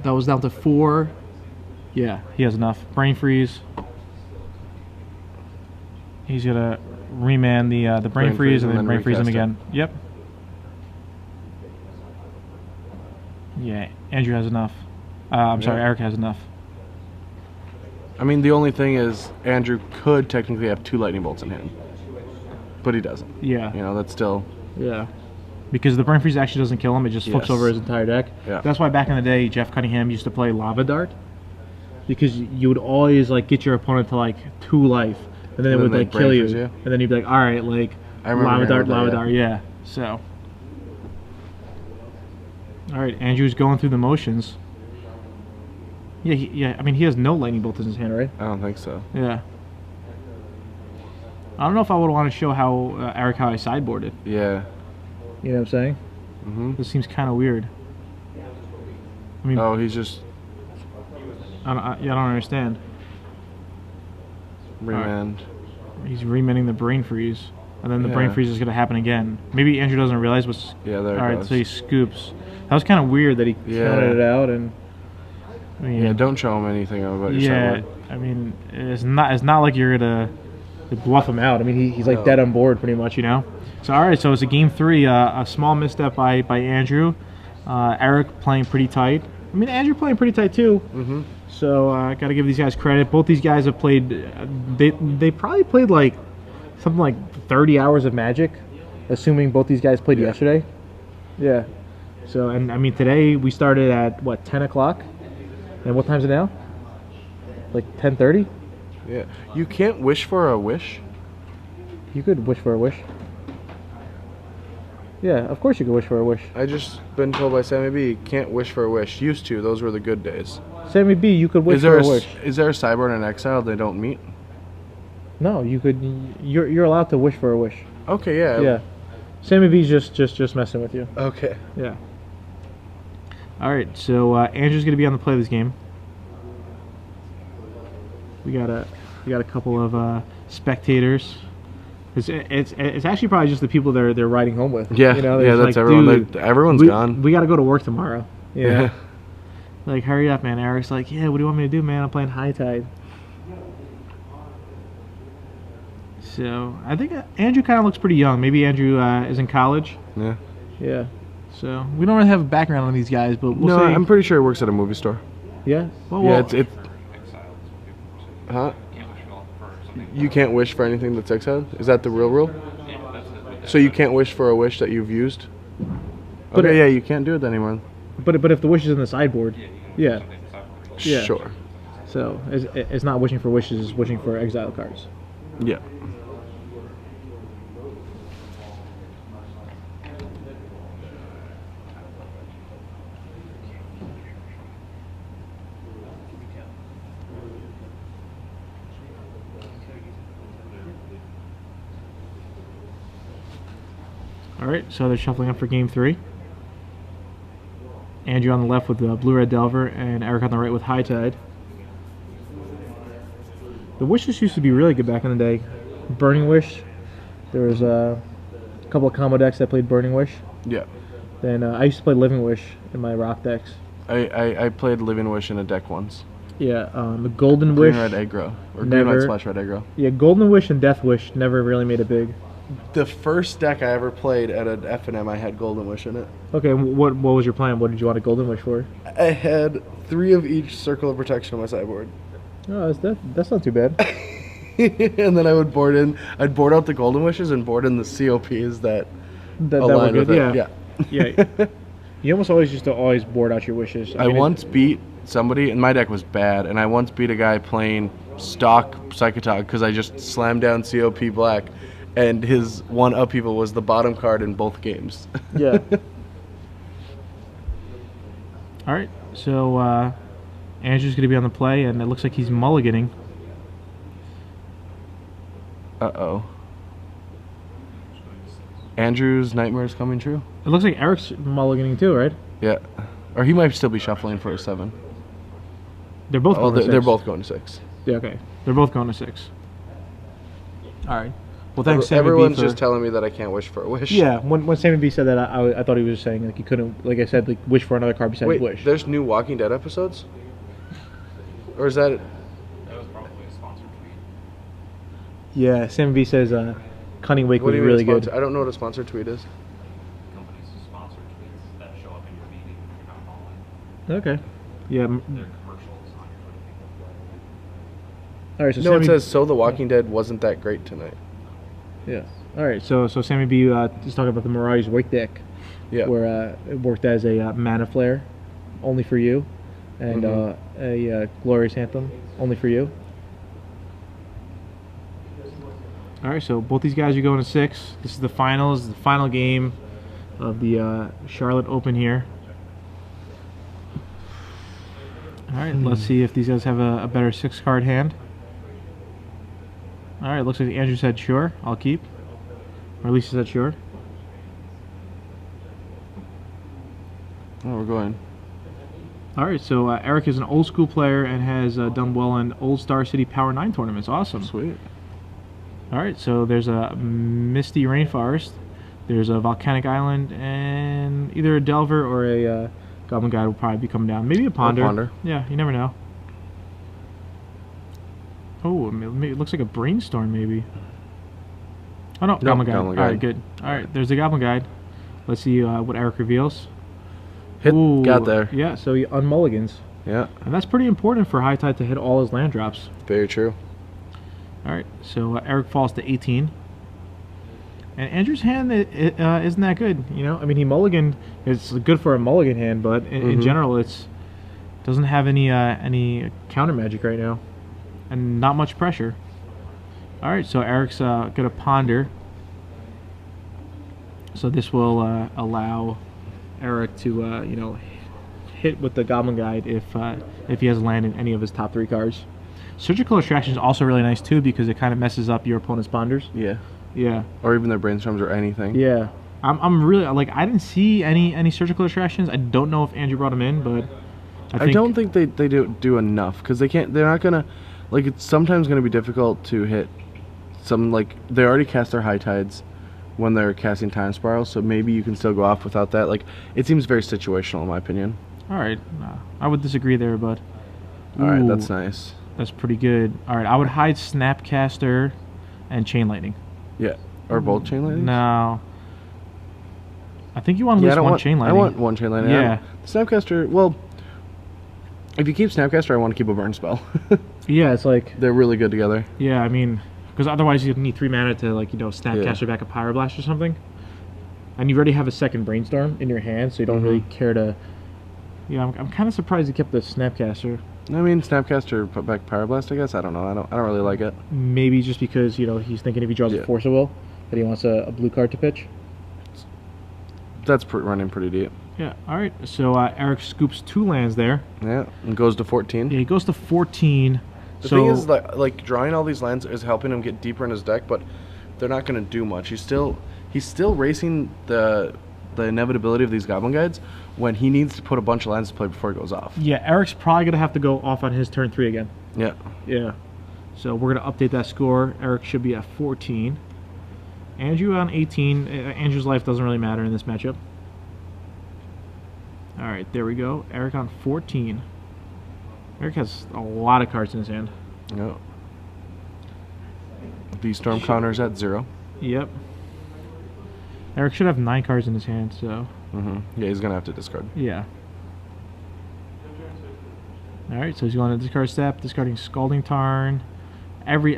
that was down to 4. Yeah, he has enough. Brain freeze. He's gonna remand the brain freeze and then brain freeze him recast it. again. Yep. Yeah, Andrew has enough. I'm sorry, Eric has enough. I mean, the only thing is Andrew could technically have 2 lightning bolts in hand, but he doesn't. Yeah. You know, that's still. Yeah. Because the brain freeze actually doesn't kill him; it just flips Yes. over his entire deck. Yeah. That's why back in the day, Jeff Cunningham used to play Lava Dart, because you would always like get your opponent to like 2 life, and then it would they'd like brain kill you, freeze you. and then you'd be like, all right, like I remember Lava hearing Dart, about that, Lava yeah. Dart, yeah. So, all right, Andrew's going through the motions. Yeah, I mean, he has no lightning bolts in his hand, right? I don't think so. Yeah. I don't know if I would want to show how Eric how I sideboarded. Yeah. You know what I'm saying? Mm-hmm. This seems kind of weird. I mean, Oh, he's just I don't understand. remand. He's remending the brain freeze, and then the brain Yeah. freeze is going to happen again. Maybe Andrew doesn't realize what's. Yeah, there it All right, goes. so he scoops. That was kind of weird that he Yeah. counted it out, and I mean, Yeah, don't show him anything about your yeah. sideboard. I mean, it's not like you're gonna bluff him out. I mean, he's like No. dead on board pretty much, you know. So all right, so it's a game 3. A small misstep by Andrew. Eric playing pretty tight. I mean, Andrew playing pretty tight too. Mm-hmm. So got to give these guys credit. Both these guys have played. They probably played like something like 30 hours of Magic, assuming both these guys played yesterday. Yeah. So and I mean today we started at what 10 o'clock, and what time's it now? Like 10:30. Yeah. You can't wish for a wish? You could wish for a wish. Yeah, of course you could wish for a wish. I just been told by Sammy B, you can't wish for a wish. Used to. Those were the good days. Sammy B, you could wish Is there for a wish. is there a sideboard and exile they don't meet? No, you could. You're allowed to wish for a wish. Okay, yeah. Yeah. Sammy B's just messing with you. Okay. Yeah. All right, so Andrew's gonna be on the play of this game. We got a couple of spectators. It's actually probably just the people they're riding home with. Yeah, you know, yeah, there's that's like, everyone. "Dude, Everyone's we, gone. We got to go to work tomorrow. You know? Yeah. Like, hurry up, man. Eric's like, yeah, what do you want me to do, man? I'm playing High Tide. So I think Andrew kind of looks pretty young. Maybe Andrew is in college. Yeah. Yeah. So we don't really have a background on these guys, but we'll No, see. I'm pretty sure he works at a movie store. Yeah. Well, Yeah, it's huh? You can't wish for anything that's exiled? Is that the real rule? So you can't wish for a wish that you've used? But Okay, yeah, you can't do it anymore. But if the wish is in the sideboard, yeah. Yeah. Sure. So it's not wishing for wishes; it's wishing for exile cards. Yeah. All right, so they're shuffling up for game 3. Andrew on the left with the Blue-Red Delver, and Eric on the right with High Tide. The wishes used to be really good back in the day. Burning Wish. There was a couple of combo decks that played Burning Wish. Yeah. Then I used to play Living Wish in my rock decks. I played Living Wish in a deck once. Yeah, the Golden Wish. Green Red Aggro. Or Never. Green Red Splash Red Aggro. Yeah, Golden Wish and Death Wish never really made it big. The first deck I ever played at an F&M, I had Golden Wish in it. Okay, what was your plan? What did you want a Golden Wish for? I had 3 of each Circle of Protection on my sideboard. Oh, that's not too bad. And then I would I'd board out the Golden Wishes and board in the COPs that That were aligned good, with yeah. it. Yeah. You almost always used to always board out your wishes. I mean, once beat somebody, and my deck was bad, and I once beat a guy playing stock Psychotog because I just slammed down COP black, and his one upheaval was the bottom card in both games. Yeah. All right, so Andrew's going to be on the play, and it looks like he's mulliganing. Uh-oh. Andrew's nightmare is coming true? It looks like Eric's mulliganing too, right? Yeah. Or he might still be shuffling for a 7. They're both going to 6. They're both going to 6. Yeah, okay. They're both going to 6. All right. Well, thanks, Sammy B. Everyone's just telling me that I can't wish for a wish. Yeah, when Sammy B said that, I thought he was saying like you couldn't, like I said, like wish for another card besides Wait, wish. there's new Walking Dead episodes? Or is that... That was probably a sponsored tweet. Yeah, Sammy B says Cunning Wake What was do you mean really sponsor? good. I don't know what a sponsored tweet is. Companies sponsor tweets that show up in your meeting when you're not following. Okay. Yeah. They're commercials on your Twitter feed. All right. So No, Sammy, it says, so The Walking Dead wasn't that great tonight. Yeah. All right. So Sammy B is talking about the Mirage Wake deck, Yeah. where it worked as a Mana Flare, only for you, and a Glorious Anthem, only for you. All right. So both these guys are going to 6. This is the finals, the final game of the Charlotte Open here. All right. Let's see if these guys have a better 6-card hand. All right, looks like Andrew said sure, I'll keep. Or at least he said sure. Oh, we're going. All right, so Eric is an old school player and has done well in Old Star City Power 9 tournaments. Awesome. Sweet. All right, so there's a Misty Rainforest, there's a Volcanic Island, and either a Delver or a Goblin Guide will probably be coming down. Maybe a Ponder. Ponder. Yeah, you never know. Oh, it looks like a Brainstorm, maybe. Oh, no, Goblin Guide. Goblin All Guide. right, good. All right, there's the Goblin Guide. Let's see what Eric reveals. Got there. Yeah, so he unmulligans. Yeah, And that's pretty important for High Tide to hit all his land drops. very true. All right, so Eric falls to 18. And Andrew's hand isn't that good, you know? I mean, he mulliganed. It's good for a mulligan hand, but in general, it's doesn't have any counter magic right now. And not much pressure. All right, so Eric's going to ponder. So this will allow Eric to, hit with the Goblin Guide if he has land in any of his top 3 cards. Surgical Extraction is also really nice too because it kind of messes up your opponent's ponders. Yeah. Yeah. Or even their brainstorms or anything. Yeah. I'm really like I didn't see any Surgical Extractions. I don't know if Andrew brought them in, but I don't think they do enough because they're not gonna, like, it's sometimes gonna be difficult to hit some, like, they already cast their High Tides when they're casting Time Spiral, so maybe you can still go off without that. Like, it seems very situational in my opinion. All right. I would disagree there, but All right, Ooh, that's nice. That's pretty good. All right, I would hide Snapcaster and Chain Lightning. Yeah, or both Chain Lightning. No. I think you want at least one Chain Lightning. I want one Chain Lightning. Yeah. Snapcaster. Well, if you keep Snapcaster, I want to keep a Burn Spell. Yeah, it's like They're really good together. yeah. I mean, because otherwise you need 3 mana to Snapcaster back a Pyroblast or something, and you already have a second Brainstorm in your hand, so you don't really care to. Yeah, I'm kind of surprised you kept the Snapcaster. I mean, Snapcaster put back Pyroblast. I guess I don't know. I don't really like it. Maybe just because he's thinking if he draws a Force of Will that he wants a blue card to pitch. That's running pretty deep. Yeah. All right. So Eric scoops 2 lands there. Yeah, and goes to 14. Yeah, he goes to 14. The thing is, like drawing all these lands is helping him get deeper in his deck, but they're not going to do much. He's still racing the inevitability of these Goblin Guides when he needs to put a bunch of lands to play before he goes off. Yeah, Eric's probably gonna have to go off on his turn 3 again. Yeah. Yeah. So we're gonna update that score. Eric should be at 14. Andrew on 18. Andrew's life doesn't really matter in this matchup. All right, there we go. Eric on 14. Eric has a lot of cards in his hand. Yeah. V-Storm counters at 0. Yep. Eric should have 9 cards in his hand, so Yeah, he's gonna have to discard. yeah. All right, so he's going to discard step, discarding Scalding Tarn. Every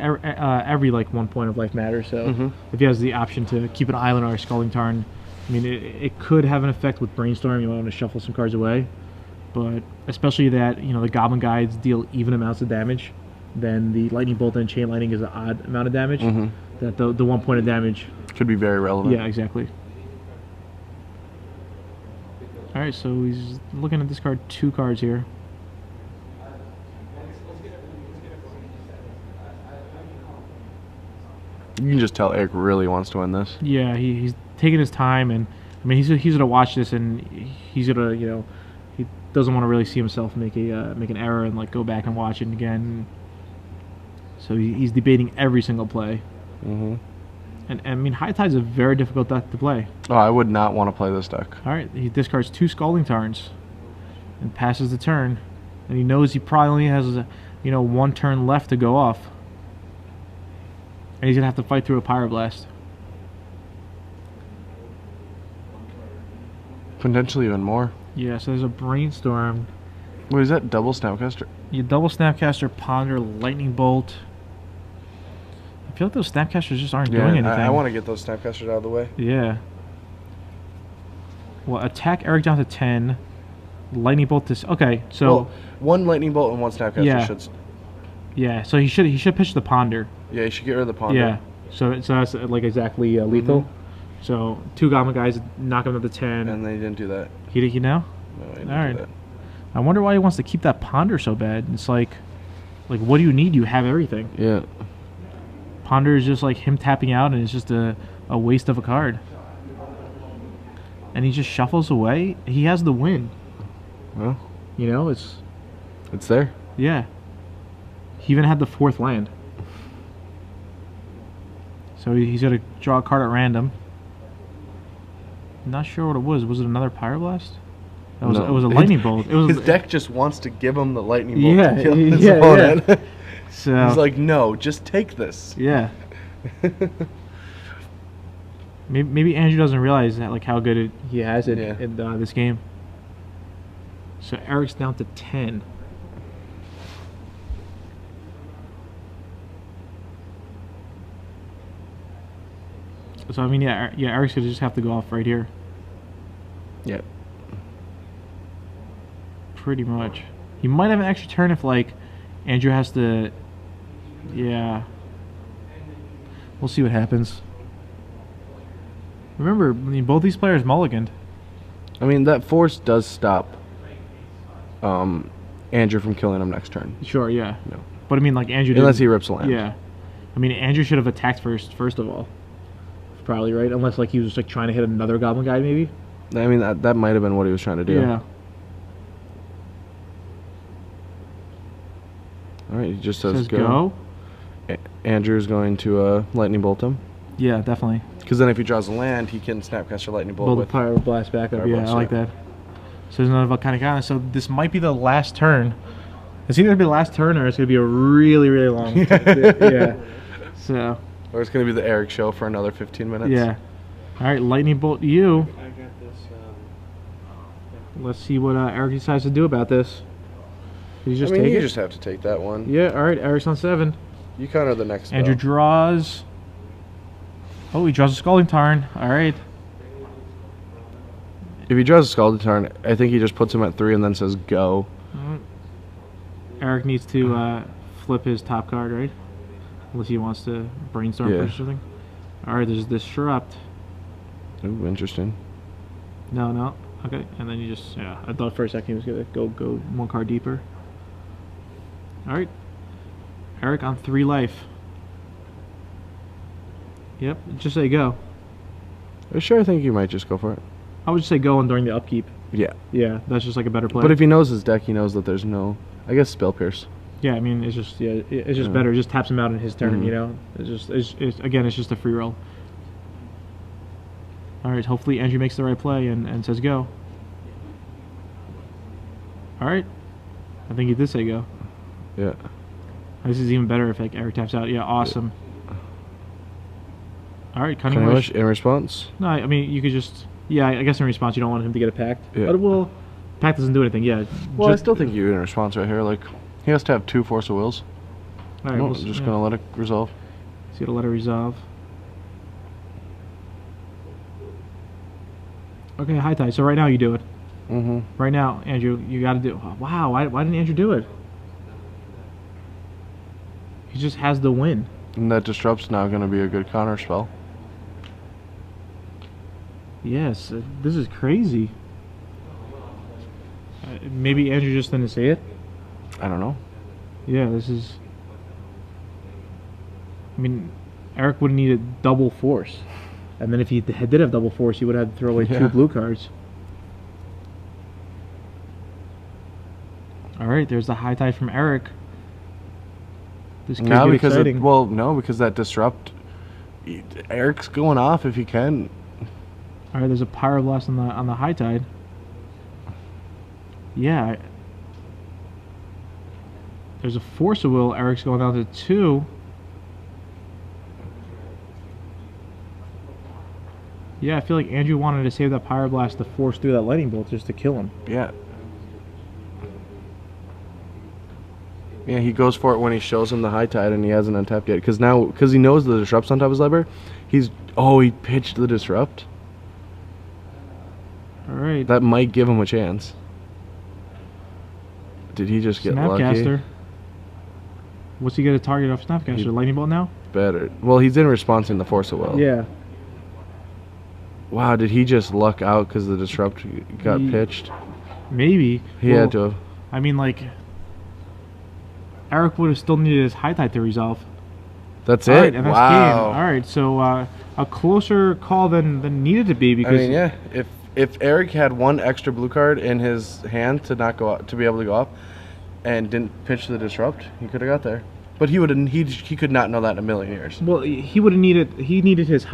like 1 point of life matters. So if he has the option to keep an island or a Scalding Tarn, I mean it could have an effect with Brainstorm. You want to shuffle some cards away, but especially that the Goblin Guides deal even amounts of damage, then the Lightning Bolt and Chain Lightning is an odd amount of damage. That the 1 point of damage could be very relevant. Yeah, exactly. All right, so he's looking to discard 2 cards here. You can just tell Eric really wants to win this. Yeah, he's taking his time, and I mean he's gonna watch this, and he's gonna he doesn't want to really see himself make an error and like go back and watch it again. So he's debating every single play. And I mean High Tide's a very difficult deck to play. Oh, I would not want to play this deck. All right, he discards 2 Scalding Tarns and passes the turn, and he knows he probably only has 1 turn left to go off. And he's going to have to fight through a Pyroblast. Potentially even more. Yeah, so there's a Brainstorm. What is that? Double Snapcaster? You double Snapcaster, Ponder, Lightning Bolt. I feel like those Snapcasters just aren't doing anything. I want to get those Snapcasters out of the way. Yeah. Well, attack Eric down to 10. Lightning Bolt to... Okay, so... Well, 1 Lightning Bolt and 1 Snapcaster should... Yeah, so he should pitch the Ponder. Yeah, you should get rid of the Ponder. Yeah, so that's like exactly lethal. So 2 Goblin Guys knock him to the 10. And they didn't do that. He did now? No, they didn't All right. do that. I wonder why he wants to keep that Ponder so bad. It's like what do you need? You have everything. Yeah. Ponder is just like him tapping out, and it's just a waste of a card. And he just shuffles away. He has the win. Well, it's there. Yeah. He even had the 4th land. So he's got to draw a card at random. Not sure what it was. Was it another Pyroblast? It was a Lightning Bolt. His deck just wants to give him the Lightning Bolt Yeah, to kill his yeah, opponent. yeah. So he's like, no, just take this. Yeah. Maybe Andrew doesn't realize that how good he has it in this game. So Eric's down to 10. So I mean, Eric's gonna just have to go off right here. Yeah. Pretty much. He might have an extra turn if Andrew has to. Yeah. We'll see what happens. Remember, both these players mulliganed. I mean, that force does stop Andrew from killing him next turn. Sure, yeah. No. But I mean, Andrew. Unless he rips a land. Yeah. I mean, Andrew should have attacked first of all. Probably, right? Unless he was trying to hit another Goblin Guy, maybe. I mean, that might have been what he was trying to do. Yeah. All right, he just says go. Andrew's going to Lightning Bolt him. Yeah, definitely. Because then if he draws a land, he can Snapcaster Lightning Bolt Build with the Pyroblast back up. Yeah, I like that. So there's another Volcanic. So this might be the last turn. It's either going to be the last turn or it's going to be a really, really long yeah. So. Or it's going to be the Eric show for another 15 minutes. Yeah. All right, Lightning Bolt you. I got this. Let's see what Eric decides to do about this. Did he just take you it? just have to take that one. Yeah, all right, Eric's on 7. You counter the next Andrew spell. draws. Oh, he draws a Scalding Tarn. All right. If he draws a Scalding Tarn, I think he just puts him at 3 and then says go. Eric needs to flip his top card, right? Unless he wants to Brainstorm or something. All right, there's Disrupt. Ooh, interesting. No. Okay, and then you just, I thought for a second he was going to go 1 card deeper. All right. Eric on 3 life. Yep, just say go. Sure, I think you might just go for it. I would just say go and during the upkeep. Yeah. Yeah, that's just a better play. But if he knows his deck, he knows that there's no, I guess, Spell Pierce. Yeah, I mean, it's just better. It just taps him out in his turn, It's just a free roll. All right, hopefully Andrew makes the right play and says go. All right. I think he did say go. Yeah. This is even better if Eric taps out. Yeah, awesome. All right, Cunning Cunning Wish. Wish in response. No, I mean you could just. Yeah, I guess in response you don't want him to get a pact. Yeah. But well, pact doesn't do anything. Yeah. Well, I just, still think you in response right here. Like, he has to have 2 Force of Wills. All right, No, we'll, I'm just yeah. gonna let it resolve. See to let it resolve. Okay, high tide. So right now you do it. Mm-hmm. Right now, Andrew, you got to do. Wow, why didn't Andrew do it? He just has the win. And that Disrupt's now gonna be a good counter spell. Yes, this is crazy. Maybe Andrew just didn't say it. I don't know. Yeah, this is. I mean, Eric would have needed double force, and then if he did have double force, he would have had to throw away Yeah. 2 blue cards. All right, there's the high tide from Eric. This could Now get because exciting. well, no, because that Disrupt, Eric's going off if he can. All right, there's a Pyroblast on the high tide. Yeah. There's a Force of Will. Eric's going down to 2. Yeah, I feel like Andrew wanted to save that Pyroblast to force through that Lightning Bolt just to kill him. Yeah. Yeah, he goes for it when he shows him the high tide and he hasn't untapped yet. Because he knows the Disrupt's on top of his library, he pitched the Disrupt. All right. That might give him a chance. Did he just get lucky? Snapcaster. What's he going to target off Snapcaster? Lightning Bolt now? Better. Well, he's in response in the Force of Will. Yeah. Wow, did he just luck out because the Disrupt got pitched? Maybe. He had to have. I mean, like, Eric would have still needed his high tide to resolve. That's All it? right, and that's Wow. game. All right, so a closer call than needed to be I because mean, yeah. If Eric had 1 extra blue card in his hand to not go out, to be able to go off, and didn't pitch the Disrupt, he could have got there. But he could not know that in a million years. well, he would have needed his